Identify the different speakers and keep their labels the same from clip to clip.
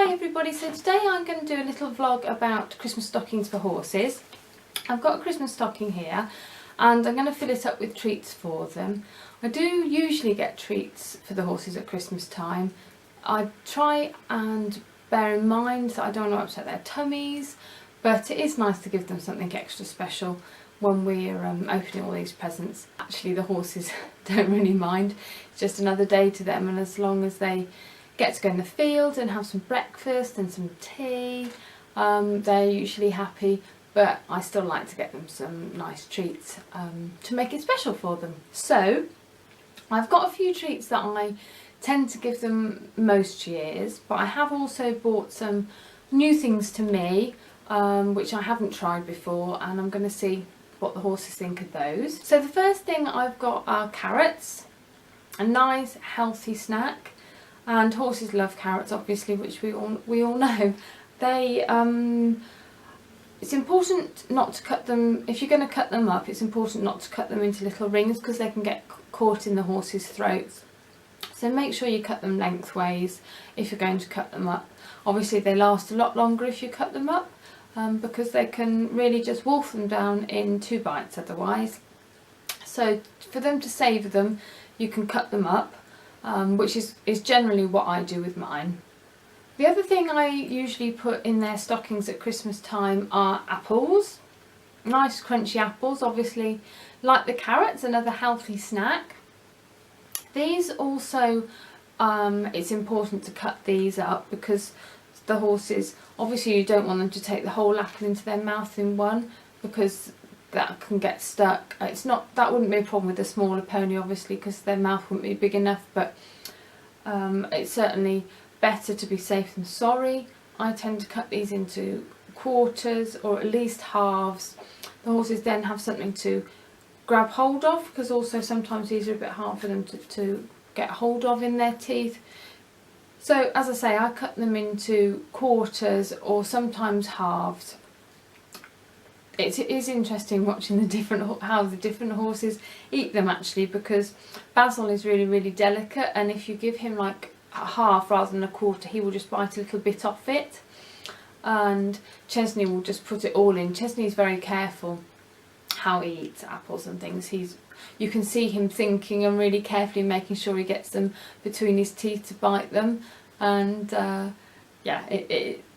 Speaker 1: Hi everybody, so today I'm going to do a little vlog about Christmas stockings for horses. I've got a Christmas stocking here and I'm going to fill it up with treats for them. I do usually get treats for the horses at Christmas time. I try and bear in mind that I don't want to upset their tummies, but it is nice to give them something extra special when we're opening all these presents. Actually the horses don't really mind, it's just another day to them, and as long as they get to go in the field and have some breakfast and some tea, they're usually happy, but I still like to get them some nice treats to make it special for them. So I've got a few treats that I tend to give them most years, but I have also bought some new things to me which I haven't tried before, and I'm going to see what the horses think of those. So the first thing I've got are carrots, a nice healthy snack. And horses love carrots, obviously, which we all know. They it's important not to cut them. If you're going to cut them up, it's important not to cut them into little rings because they can get caught in the horses' throats. So make sure you cut them lengthways if you're going to cut them up. Obviously they last a lot longer if you cut them up because they can really just wolf them down in 2 bites otherwise. So for them to savour them, you can cut them up. Which is generally what I do with mine. The other thing I usually put in their stockings at Christmas time are apples. Nice crunchy apples, obviously, like the carrots, another healthy snack. These also, it's important to cut these up because the horses, obviously you don't want them to take the whole apple into their mouth in one because that can get stuck. That wouldn't be a problem with a smaller pony, obviously, because their mouth wouldn't be big enough, but it's certainly better to be safe than sorry. I tend to cut these into quarters or at least halves. The horses then have something to grab hold of, because also sometimes these are a bit hard for them to get hold of in their teeth. So as I say, I cut them into quarters or sometimes halves. It is interesting watching how the different horses eat them, actually, because Basil is really delicate, and if you give him like a half rather than a quarter, he will just bite a little bit off it, and Chesney will just put it all in. Chesney is very careful how he eats apples and things. You can see him thinking and really carefully making sure he gets them between his teeth to bite them, and yeah,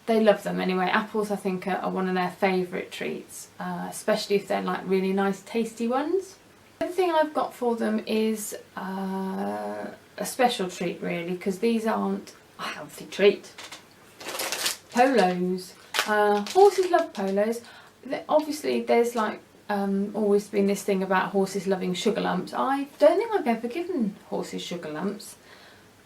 Speaker 1: they love them anyway. Apples, I think, are one of their favourite treats, especially if they're like really nice tasty ones. The other thing I've got for them is a special treat, really, because these aren't a healthy treat. Polos. Horses love polos. Obviously there's like always been this thing about horses loving sugar lumps. I don't think I've ever given horses sugar lumps.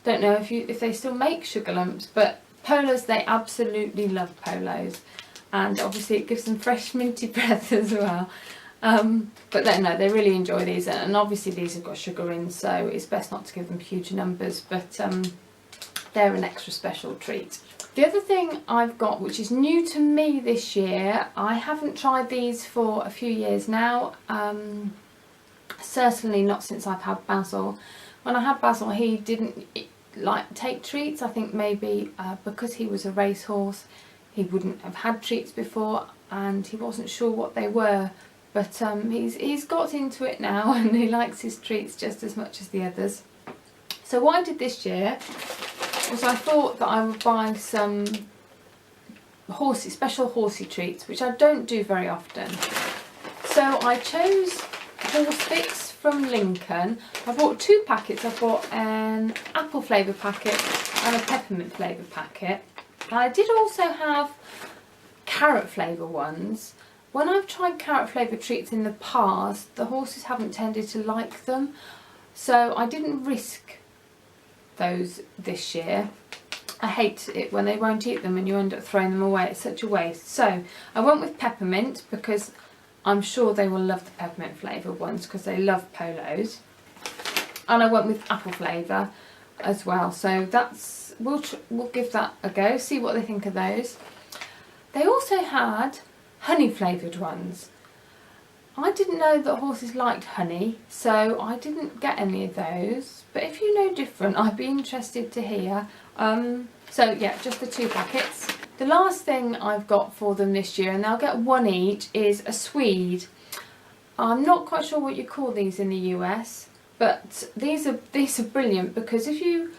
Speaker 1: Don't know if they still make sugar lumps, but polos, they absolutely love polos, and obviously it gives them fresh minty breath as well. But no, they really enjoy these, and obviously these have got sugar in, so it's best not to give them huge numbers, but they're an extra special treat. The other thing I've got, which is new to me this year, I haven't tried these for a few years now, certainly not since I've had Basil. When I had Basil, he didn't like take treats. I think maybe because he was a racehorse, he wouldn't have had treats before, and he wasn't sure what they were, but he's got into it now, and he likes his treats just as much as the others. So what I did this year was I thought that I would buy some special horsey treats, which I don't do very often. So I chose horse bits from Lincoln. I bought 2 packets. I bought an apple flavour packet and a peppermint flavour packet. And I did also have carrot flavour ones. When I've tried carrot flavour treats in the past, the horses haven't tended to like them, so I didn't risk those this year. I hate it when they won't eat them and you end up throwing them away. It's such a waste. So I went with peppermint because I'm sure they will love the peppermint flavour ones because they love polos. And I went with apple flavour as well. So that's we'll give that a go, see what they think of those. They also had honey flavoured ones. I didn't know that horses liked honey, so I didn't get any of those, but if you know different, I'd be interested to hear. So yeah, just the 2 packets. The last thing I've got for them this year, and they'll get 1 each, is a Swede. I'm not quite sure what you call these in the US, but these are brilliant, because if you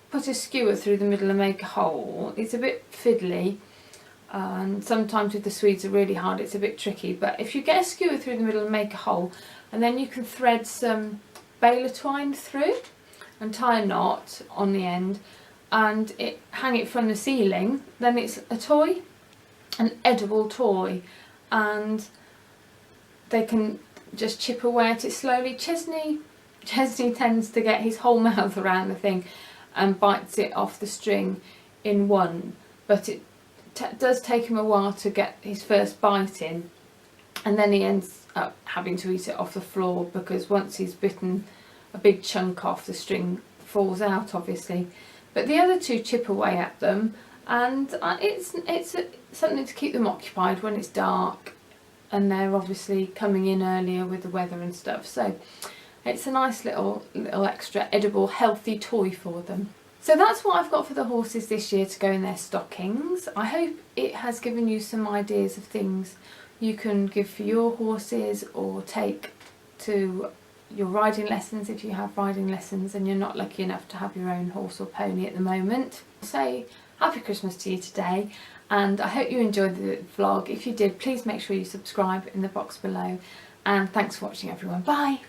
Speaker 1: put a skewer through the middle and make a hole, it's a bit fiddly, and sometimes with the Swedes are really hard, it's a bit tricky. But if you get a skewer through the middle and make a hole, and then you can thread some baler twine through and tie a knot on the end and hang it from the ceiling, then it's a toy, an edible toy, and they can just chip away at it slowly. Chesney tends to get his whole mouth around the thing and bites it off the string in one, but it does take him a while to get his first bite in, and then he ends up having to eat it off the floor, because once he's bitten a big chunk off, the string falls out obviously. But the other 2 chip away at them, and it's something to keep them occupied when it's dark and they're obviously coming in earlier with the weather and stuff. So it's a nice little extra edible healthy toy for them. So that's what I've got for the horses this year to go in their stockings. I hope it has given you some ideas of things you can give for your horses, or take to your riding lessons if you have riding lessons and you're not lucky enough to have your own horse or pony at the moment. Say happy Christmas to you today, and I hope you enjoyed the vlog. If you did, please make sure you subscribe in the box below, and thanks for watching everyone. Bye!